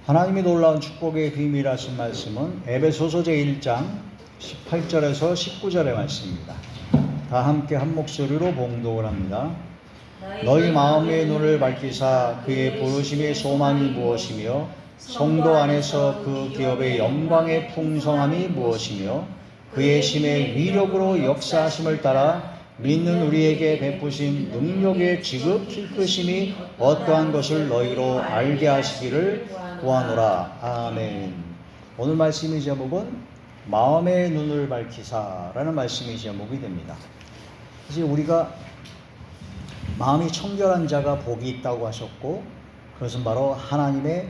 하나님이 놀라운 축복의 비밀하신 말씀은 에베소서 제1장 18절에서 19절의 말씀입니다. 다 함께 한 목소리로 봉독을 합니다. 너희 마음의 눈을 밝히사 그의 부르심의 소망이 무엇이며 성도 안에서 그 기업의 영광의 풍성함이 무엇이며 그의 심의 위력으로 역사하심을 따라 믿는 우리에게 베푸신 능력의 지극히 크심이 어떠한 것을 너희로 알게 하시기를 구하노라. 아멘. 오늘 말씀의 제목은 마음의 눈을 밝히사라는 말씀의 제목이 됩니다. 이제 우리가 마음이 청결한 자가 복이 있다고 하셨고, 그것은 바로 하나님의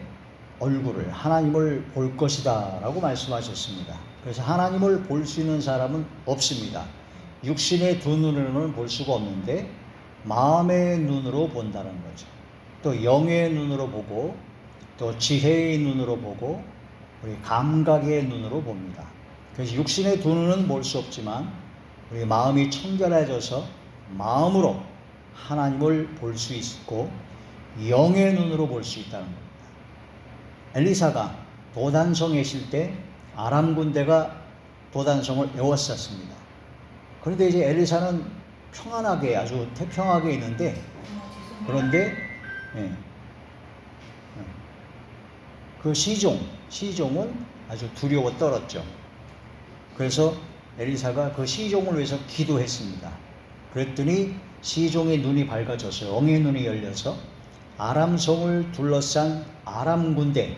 얼굴을, 하나님을 볼 것이다 라고 말씀하셨습니다. 그래서 하나님을 볼 수 있는 사람은 없습니다. 육신의 두 눈으로는 볼 수가 없는데 마음의 눈으로 본다는 거죠. 또 영의 눈으로 보고, 또 지혜의 눈으로 보고, 우리 감각의 눈으로 봅니다. 그래서 육신의 두 눈은 볼 수 없지만 우리 마음이 청결해져서 마음으로 하나님을 볼 수 있고 영의 눈으로 볼 수 있다는 겁니다. 엘리사가 도단성에 있을 때 아람 군대가 도단성을 에워쌌습니다. 그런데 이제 엘리사는 평안하게, 아주 태평하게 있는데, 그런데 그 시종은 아주 두려워 떨었죠. 그래서 엘리사가 그 시종을 위해서 기도했습니다. 그랬더니 시종의 눈이 밝아져서, 영의 눈이 열려서 아람성을 둘러싼 아람 군대,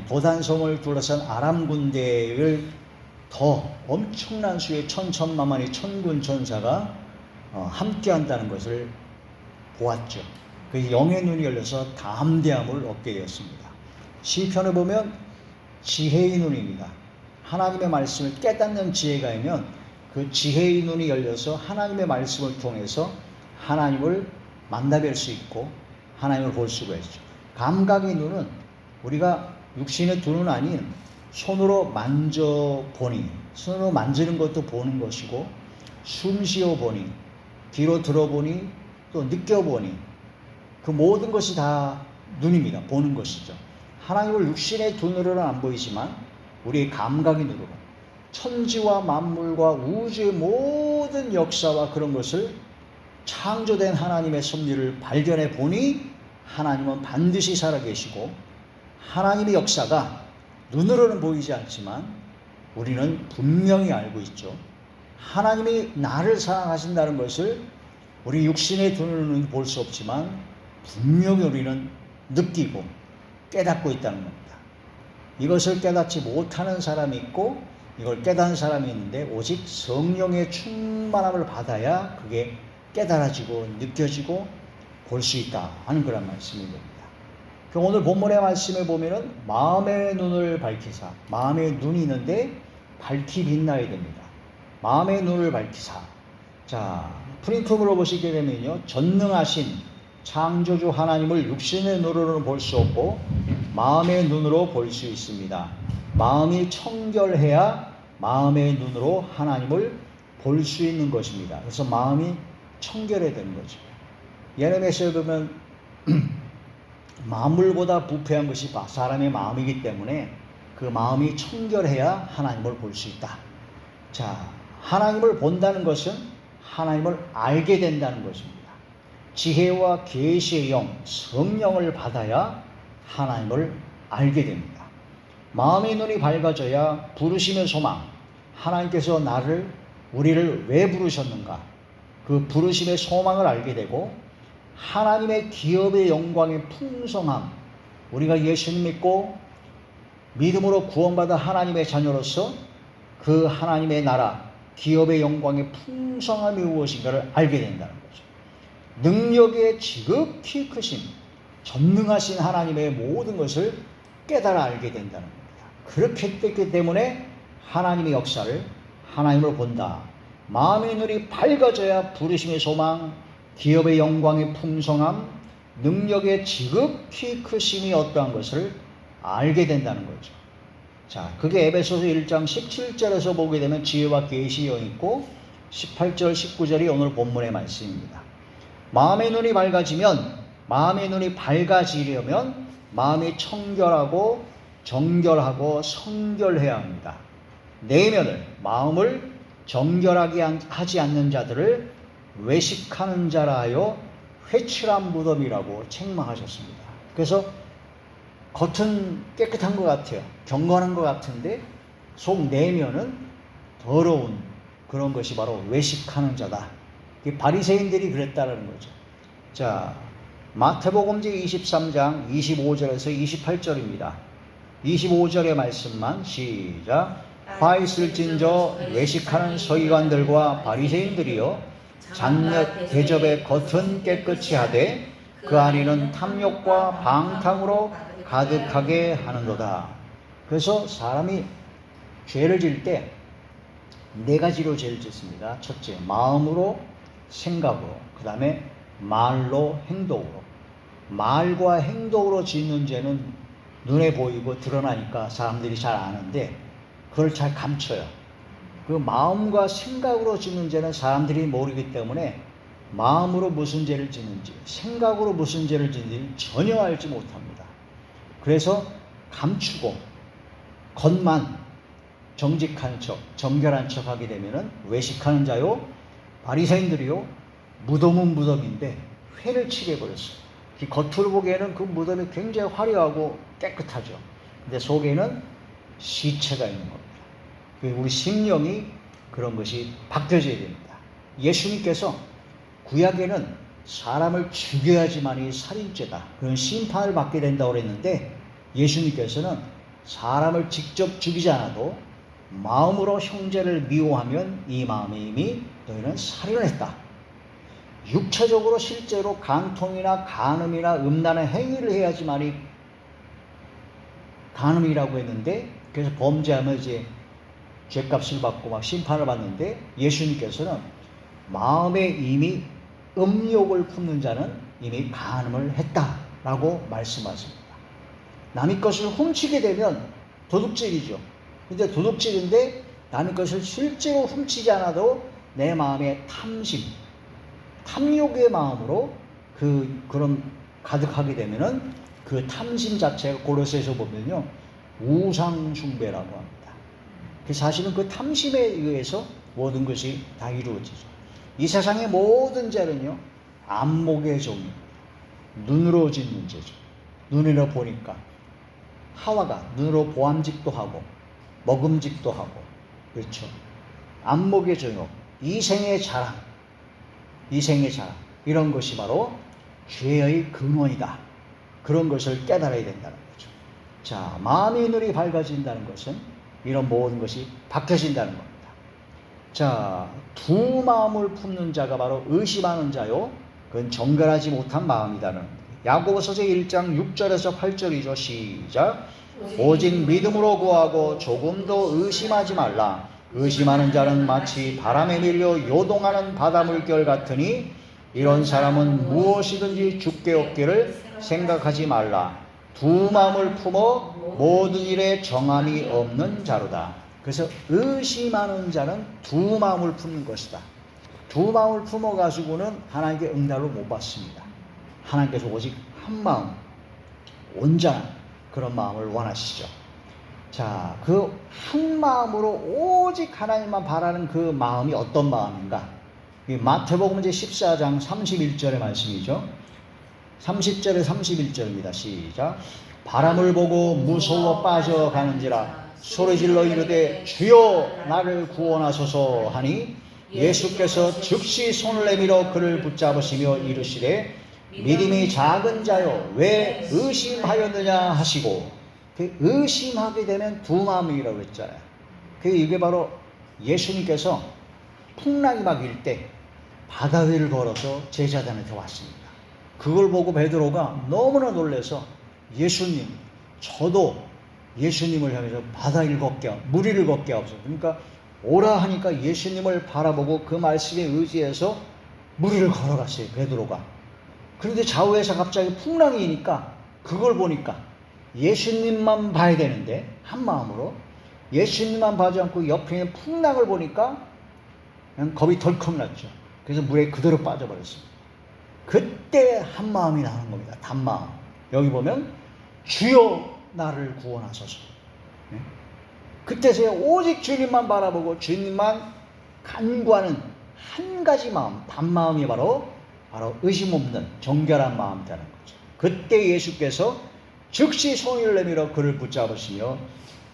도단성을 둘러싼 아람 군대를 더 엄청난 수의 천천만만의 천군 천사가 함께 한다는 것을 보았죠. 그래서 영의 눈이 열려서 담대함을 얻게 되었습니다. 시편에 보면 지혜의 눈입니다. 하나님의 말씀을 깨닫는 지혜가 있면 그 지혜의 눈이 열려서 하나님의 말씀을 통해서 하나님을 만나뵐 수 있고 하나님을 볼 수가 있죠. 감각의 눈은 우리가 육신의 두 눈 아닌 손으로 만져보니, 손으로 만지는 것도 보는 것이고, 숨 쉬어보니, 귀로 들어보니, 또 느껴보니, 그 모든 것이 다 눈입니다. 보는 것이죠. 하나님을 육신의 두 눈으로는 안 보이지만 우리의 감각의 눈으로 천지와 만물과 우주의 모든 역사와 그런 것을 창조된 하나님의 섭리를 발견해 보니 하나님은 반드시 살아계시고, 하나님의 역사가 눈으로는 보이지 않지만 우리는 분명히 알고 있죠. 하나님이 나를 사랑하신다는 것을 우리 육신의 두 눈은 볼 수 없지만 분명히 우리는 느끼고 깨닫고 있다는 겁니다. 이것을 깨닫지 못하는 사람이 있고 이걸 깨닫는 사람이 있는데, 오직 성령의 충만함을 받아야 그게 깨달아지고 느껴지고 볼 수 있다 하는 그런 말씀이 됩니다. 오늘 본문의 말씀에 보면은 마음의 눈을 밝히사, 마음의 눈이 있는데 밝히 빛나야 됩니다. 마음의 눈을 밝히사. 자, 프린트으로 보시게 되면요, 전능하신 창조주 하나님을 육신의 눈으로는 볼 수 없고 마음의 눈으로 볼 수 있습니다. 마음이 청결해야 마음의 눈으로 하나님을 볼 수 있는 것입니다. 그래서 마음이 청결해야 되는 거죠. 예레미야서에 보면 만물보다 부패한 것이 사람의 마음이기 때문에 그 마음이 청결해야 하나님을 볼 수 있다. 자, 하나님을 본다는 것은 하나님을 알게 된다는 것입니다. 지혜와 계시의 영, 성령을 받아야 하나님을 알게 됩니다. 마음의 눈이 밝아져야 부르심의 소망, 하나님께서 우리를 왜 부르셨는가, 그 부르심의 소망을 알게 되고, 하나님의 기업의 영광의 풍성함, 우리가 예수님 믿고 믿음으로 구원받아 하나님의 자녀로서 그 하나님의 나라, 기업의 영광의 풍성함이 무엇인가를 알게 된다는 거죠. 능력의 지극히 크신, 전능하신 하나님의 모든 것을 깨달아 알게 된다는 겁니다. 그렇게 됐기 때문에 하나님의 역사를, 하나님을 본다. 마음의 눈이 밝아져야 부르심의 소망, 기업의 영광의 풍성함, 능력의 지극히 크심이 어떠한 것을 알게 된다는 거죠. 자, 그게 에베소서 1장 17절에서 보게 되면 지혜와 계시의 영이 있고, 18절, 19절이 오늘 본문의 말씀입니다. 마음의 눈이 밝아지려면 마음이 청결하고 정결하고 성결해야 합니다. 내면을, 마음을 정결하게 하지 않는 자들을 외식하는 자라 하여 회칠한 무덤이라고 책망하셨습니다. 그래서 겉은 깨끗한 것 같아요. 경건한 것 같은데 속 내면은 더러운 그런 것이 바로 외식하는 자다. 바리새인들이 그랬다는 거죠. 자, 마태복음지 23장 25절에서 28절입니다. 25절의 말씀만 시작. 화 있을진저 외식하는 서기관들과 바리새인들이여 장밋 대접의 겉은 깨끗이 하되 그 안에는 탐욕과 방탕으로 가득하게 하는도다. 그래서 사람이 죄를 지을 때 네 가지로 죄를 짓습니다. 첫째, 마음으로, 생각으로, 그 다음에 말로, 행동으로. 말과 행동으로 짓는 죄는 눈에 보이고 드러나니까 사람들이 잘 아는데 그걸 잘 감춰요. 그 마음과 생각으로 짓는 죄는 사람들이 모르기 때문에 마음으로 무슨 죄를 짓는지, 생각으로 무슨 죄를 짓는지 전혀 알지 못합니다. 그래서 감추고 겉만 정직한 척, 정결한 척 하게 되면은 외식하는 자요, 바리새인들이요, 무덤은 무덤인데 회를 치게 버렸어요. 겉으로 보기에는 그 무덤이 굉장히 화려하고 깨끗하죠. 근데 속에는 시체가 있는 겁니다. 우리 심령이 그런 것이 바뀌어져야 됩니다. 예수님께서 구약에는 사람을 죽여야지만이 살인죄다, 그런 심판을 받게 된다고 그랬는데 예수님께서는 사람을 직접 죽이지 않아도 마음으로 형제를 미워하면 이 마음에 이미 너희는 살인을 했다. 육체적으로 실제로 간통이나 간음이나 음란한 행위를 해야지만이 간음이라고 했는데, 그래서 범죄하면 이제 죄값을 받고 막 심판을 받는데 예수님께서는 마음에 이미 음욕을 품는 자는 이미 간음을 했다라고 말씀하십니다. 남의 것을 훔치게 되면 도둑질이죠. 근데 도둑질인데 남의 것을 실제로 훔치지 않아도 내 마음에 탐심, 탐욕의 마음으로 그런 가득하게 되면은 그 탐심 자체가 골로새서 보면요, 우상 숭배라고 합니다. 사실은 그 탐심에 의해서 모든 것이 다 이루어지죠. 이 세상의 모든 죄는요, 안목의 종입니다. 눈으로 짓는 죄죠. 눈으로 보니까 하와가 눈으로 보암직도 하고 먹음직도 하고, 그렇죠. 안목의 정욕, 이생의 자랑, 이런 것이 바로 죄의 근원이다. 그런 것을 깨달아야 된다는 거죠. 자, 마음의 눈이 밝아진다는 것은 이런 모든 것이 바뀌어진다는 겁니다. 자, 두 마음을 품는 자가 바로 의심하는 자요, 그건 정결하지 못한 마음이다는 야고보서 1장 6절에서 8절이죠. 시작. 오직 믿음으로 구하고 조금도 의심하지 말라. 의심하는 자는 마치 바람에 밀려 요동하는 바다 물결 같으니 이런 사람은 무엇이든지 죽게 얻기를 생각하지 말라. 두 마음을 품어 모든 일에 정함이 없는 자로다. 그래서 의심하는 자는 두 마음을 품는 것이다. 두 마음을 품어 가지고는 하나님께 응답을 못 받습니다. 하나님께서 오직 한 마음, 온전한 그런 마음을 원하시죠. 자, 그 한 마음으로 오직 하나님만 바라는 그 마음이 어떤 마음인가? 마태복음 14장 31절의 말씀이죠. 30절에 31절입니다. 시작. 바람을 보고 무서워 빠져가는지라 소리질러 이르되 주여 나를 구원하소서 하니 예수께서 즉시 손을 내밀어 그를 붙잡으시며 이르시되 믿음이 작은 자여 왜 의심하였느냐 하시고, 의심하게 되면 두 마음이라고 했잖아요. 이게 바로 예수님께서 풍랑이 막 일 때 바다 위를 걸어서 제자들한테 왔습니다. 그걸 보고 베드로가 너무나 놀라서 예수님, 저도 예수님을 향해서 바다를 걷게, 무리를 걷게 하옵소서. 그러니까 오라 하니까 예수님을 바라보고 그 말씀에 의지해서 무리를 걸어갔어요, 베드로가. 그런데 좌우에서 갑자기 풍랑이 이니까 그걸 보니까 예수님만 봐야 되는데 한 마음으로 예수님만 봐지 않고 옆에 있는 풍랑을 보니까 그냥 겁이 덜컥 났죠. 그래서 물에 그대로 빠져버렸습니다. 그때 한 마음이 나는 겁니다. 단마음. 여기 보면 주여 나를 구원하소서. 네? 그때서야 오직 주님만 바라보고 주님만 간구하는 한 가지 마음, 단마음이 바로 의심 없는 정결한 마음이라는 거죠. 그때 예수께서 즉시 손을 내밀어 그를 붙잡으시며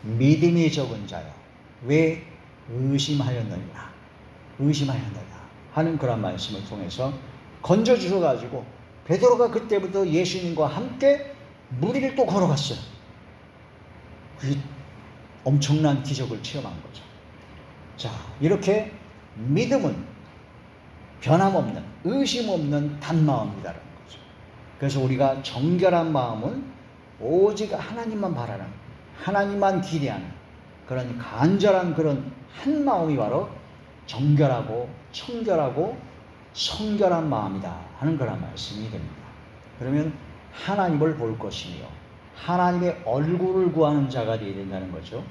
믿음이 적은 자여 왜 의심하였느냐 하는 그런 말씀을 통해서 건져주셔가지고 베드로가 그때부터 예수님과 함께 무리를 또 걸어갔어요. 그게 엄청난 기적을 체험한 거죠. 자, 이렇게 믿음은 변함없는, 의심 없는 단마음이라는 거죠. 그래서 우리가 정결한 마음은 오직 하나님만 바라는, 하나님만 기대하는 그런 간절한 그런 한 마음이 바로 정결하고 청결하고 성결한 마음이다 하는 그런 말씀이 됩니다. 그러면 하나님을 볼 것이며 하나님의 얼굴을 구하는 자가 되어야 된다는 거죠.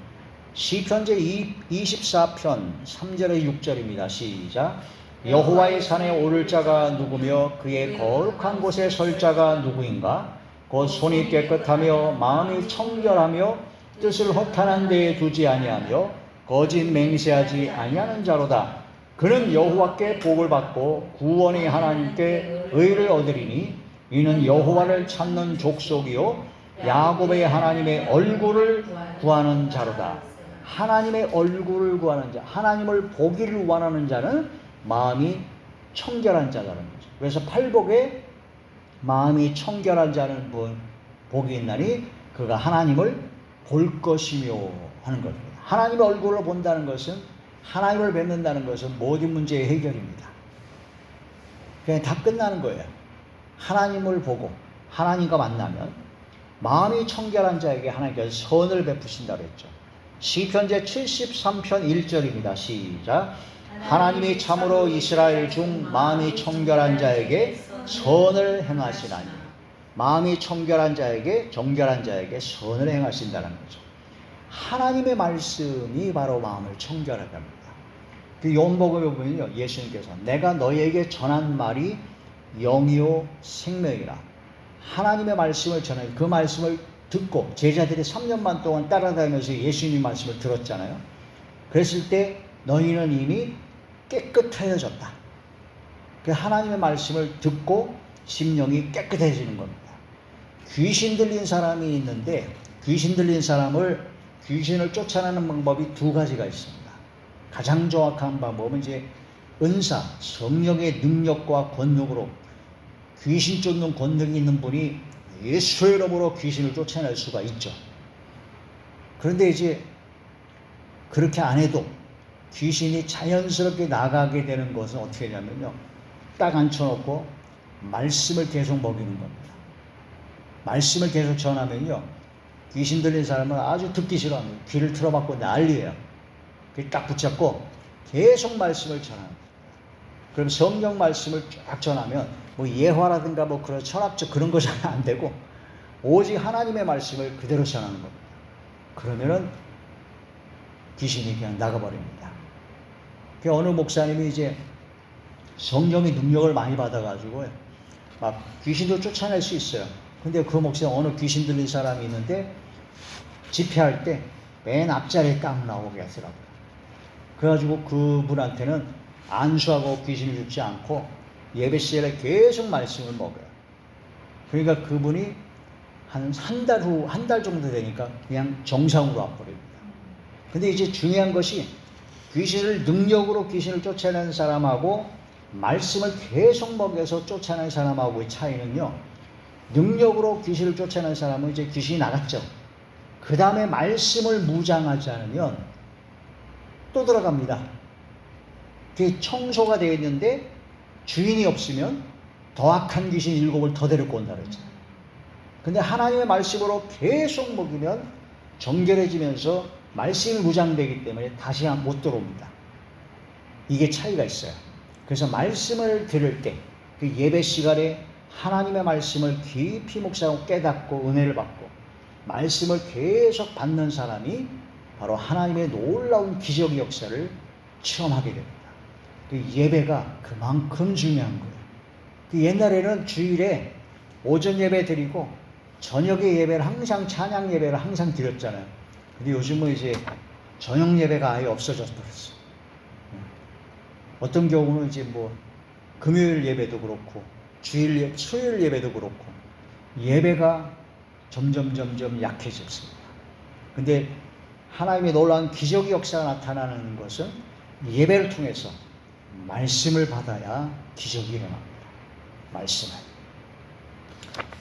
시편 제24편 3절에 6절입니다. 시작. 여호와의 산에 오를 자가 누구며 그의 거룩한 곳에 설 자가 누구인가? 곧 손이 깨끗하며 마음이 청결하며 뜻을 허탄한 데에 두지 아니하며 거짓 맹세하지 아니하는 자로다. 그는 여호와께 복을 받고 구원의 하나님께 의를 얻으리니 이는 여호와를 찾는 족속이요 야곱의 하나님의 얼굴을 구하는 자로다. 하나님의 얼굴을 구하는 자, 하나님을 보기를 원하는 자는 마음이 청결한 자라는 거죠. 그래서 팔복에 마음이 청결한 자는 복이 있나니 그가 하나님을 볼 것이며 하는 겁니다. 하나님의 얼굴을 본다는 것은, 하나님을 뵙는다는 것은 모든 문제의 해결입니다. 그냥 다 끝나는 거예요. 하나님을 보고 하나님과 만나면 마음이 청결한 자에게 하나님께서 선을 베푸신다고 했죠. 시편 제73편 1절입니다. 시작. 하나님이 참으로 이스라엘 중 마음이 청결한 자에게 선을 행하시나니. 마음이 청결한 자에게, 정결한 자에게 선을 행하신다는 거죠. 하나님의 말씀이 바로 마음을 청결하게 합니다. 그 요한복음에 보면요, 예수님께서 내가 너희에게 전한 말이 영이요 생명이라. 하나님의 말씀을 전해, 그 말씀을 듣고 제자들이 3년만 동안 따라다니면서 예수님 말씀을 들었잖아요. 그랬을 때 너희는 이미 깨끗해졌다. 그 하나님의 말씀을 듣고 심령이 깨끗해지는 겁니다. 귀신 들린 사람이 있는데 귀신 들린 사람을, 귀신을 쫓아내는 방법이 두 가지가 있습니다. 가장 정확한 방법은 이제 은사, 성령의 능력과 권능으로, 귀신 쫓는 권능이 있는 분이 예수의 이름으로 귀신을 쫓아낼 수가 있죠. 그런데 이제 그렇게 안 해도 귀신이 자연스럽게 나가게 되는 것은 어떻게 하냐면요, 딱 앉혀놓고 말씀을 계속 먹이는 겁니다. 말씀을 계속 전하면요, 귀신 들린 사람은 아주 듣기 싫어합니다. 귀를 틀어막고 난리예요. 딱 붙잡고 계속 말씀을 전합니다. 그럼 성경 말씀을 쫙 전하면 뭐 예화라든가 뭐 그런 철학적 그런 거 잘 안 되고 오직 하나님의 말씀을 그대로 전하는 겁니다. 그러면은 귀신이 그냥 나가버립니다. 그 어느 목사님이 이제 성령의 능력을 많이 받아가지고 막 귀신도 쫓아낼 수 있어요. 근데 그 목사님 어느 귀신 들린 사람이 있는데 집회할 때 맨 앞자리에 딱 나오게 하더라고요. 그래가지고 그분한테는 안수하고 귀신을 죽지 않고 예배 시간에 계속 말씀을 먹어요. 그러니까 그분이 한 달 정도 되니까 그냥 정상으로 와버립니다. 근데 이제 중요한 것이 귀신을 능력으로 귀신을 쫓아내는 사람하고 말씀을 계속 먹여서 쫓아내는 사람하고의 차이는요, 능력으로 귀신을 쫓아내는 사람은 이제 귀신이 나갔죠. 그 다음에 말씀을 무장하지 않으면 또 들어갑니다. 그게 청소가 되어 있는데 주인이 없으면 더 악한 귀신 7을 더 데리고 온다 그랬잖아요. 근데 하나님의 말씀으로 계속 먹이면 정결해지면서 말씀이 무장되기 때문에 다시 못 들어옵니다. 이게 차이가 있어요. 그래서 말씀을 들을 때 그 예배 시간에 하나님의 말씀을 깊이 묵상하고 깨닫고 은혜를 받고 말씀을 계속 받는 사람이 바로 하나님의 놀라운 기적 역사를 체험하게 됩니다. 그 예배가 그만큼 중요한 거예요. 그 옛날에는 주일에 오전 예배 드리고 저녁에 예배를 항상 찬양 예배를 항상 드렸잖아요. 근데 요즘은 이제 저녁 예배가 아예 없어져 버렸어. 어떤 경우는 이제 뭐 금요일 예배도 그렇고 수요일 예배도 그렇고 예배가 점점 약해졌습니다. 근데 하나님의 놀라운 기적의 역사가 나타나는 것은 예배를 통해서 말씀을 받아야 기적이 일어납니다. 말씀을.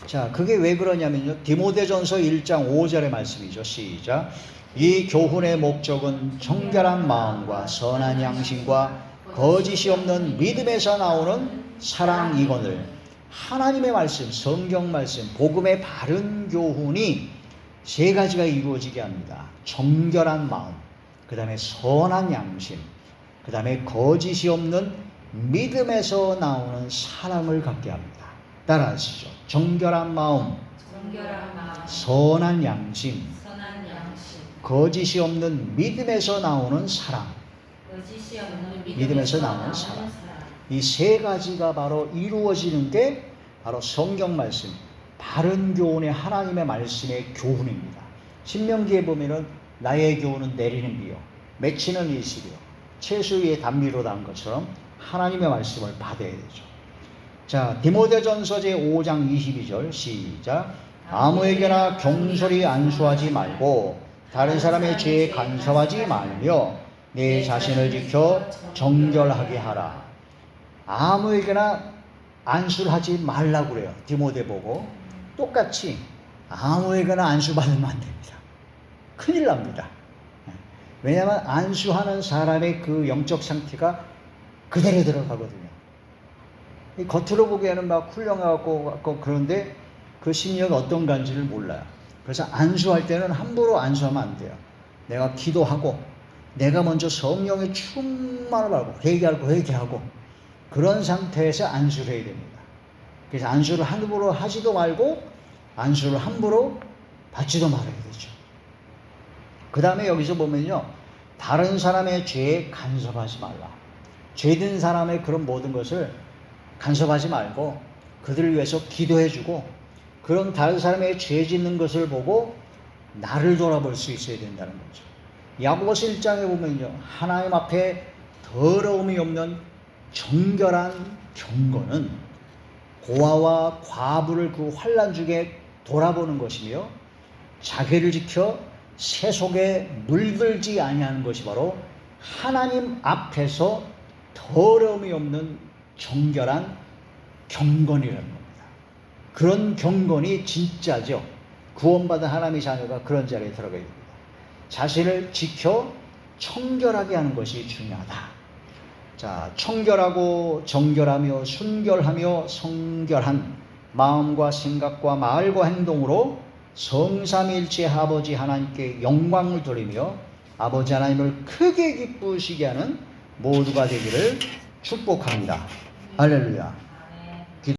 자, 그게 왜 그러냐면요. 디모데전서 1장 5절의 말씀이죠. 시작. 이 교훈의 목적은 정결한 마음과 선한 양심과 거짓이 없는 믿음에서 나오는 사랑이거늘. 하나님의 말씀, 성경 말씀, 복음의 바른 교훈이 세 가지가 이루어지게 합니다. 정결한 마음, 그 다음에 선한 양심, 그 다음에 거짓이 없는 믿음에서 나오는 사랑을 갖게 합니다. 따라하시죠. 정결한 마음, 선한 양심, 거짓이 없는 믿음에서 나오는 사랑. 믿음에서 나오는 사랑. 이 세 가지가 바로 이루어지는 게 바로 성경 말씀, 바른 교훈의 하나님의 말씀의 교훈입니다. 신명기에 보면은 나의 교훈은 내리는 비요, 맺히는 일시리요, 채소 위에 단비로 난 것처럼 하나님의 말씀을 받아야 되죠. 자, 디모데전서 제5장 22절 시작. 아무에게나 경솔히 안수하지 말고 다른 사람의 죄에 간섭하지 말며 내 자신을 지켜 정결하게 하라. 아무에게나 안수를 하지 말라고 그래요. 디모데 보고. 똑같이 아무에게나 안수받으면 안 됩니다. 큰일 납니다. 왜냐하면 안수하는 사람의 그 영적 상태가 그대로 들어가거든요. 겉으로 보기에는 막 훌륭하고 그런데 그 심리가 어떤 건지를 몰라요. 그래서 안수할 때는 함부로 안수하면 안 돼요. 내가 기도하고 내가 먼저 성령의 충만을 받고 회개하고 그런 상태에서 안수를 해야 됩니다. 그래서 안수를 함부로 하지도 말고 안수를 함부로 받지도 말아야 되죠. 그 다음에 여기서 보면요, 다른 사람의 죄에 간섭하지 말라. 죄든 사람의 그런 모든 것을 간섭하지 말고 그들을 위해서 기도해주고, 그런 다른 사람의 죄 짓는 것을 보고 나를 돌아볼 수 있어야 된다는 거죠. 야고보서 1장에 보면요, 하나님 앞에 더러움이 없는 정결한 경건은 고아와 과부를 그 환난 중에 돌아보는 것이며 자기를 지켜 세속에 물들지 아니하는 것이 바로 하나님 앞에서 더러움이 없는 정결한 경건이라는 겁니다. 그런 경건이 진짜죠. 구원받은 하나님의 자녀가 그런 자리에 들어가야 됩니다. 자신을 지켜 청결하게 하는 것이 중요하다. 자, 청결하고 정결하며 순결하며 성결한 마음과 생각과 말과 행동으로 성삼일체 아버지 하나님께 영광을 돌리며 아버지 하나님을 크게 기쁘시게 하는 모두가 되기를 축복합니다. 할렐루야.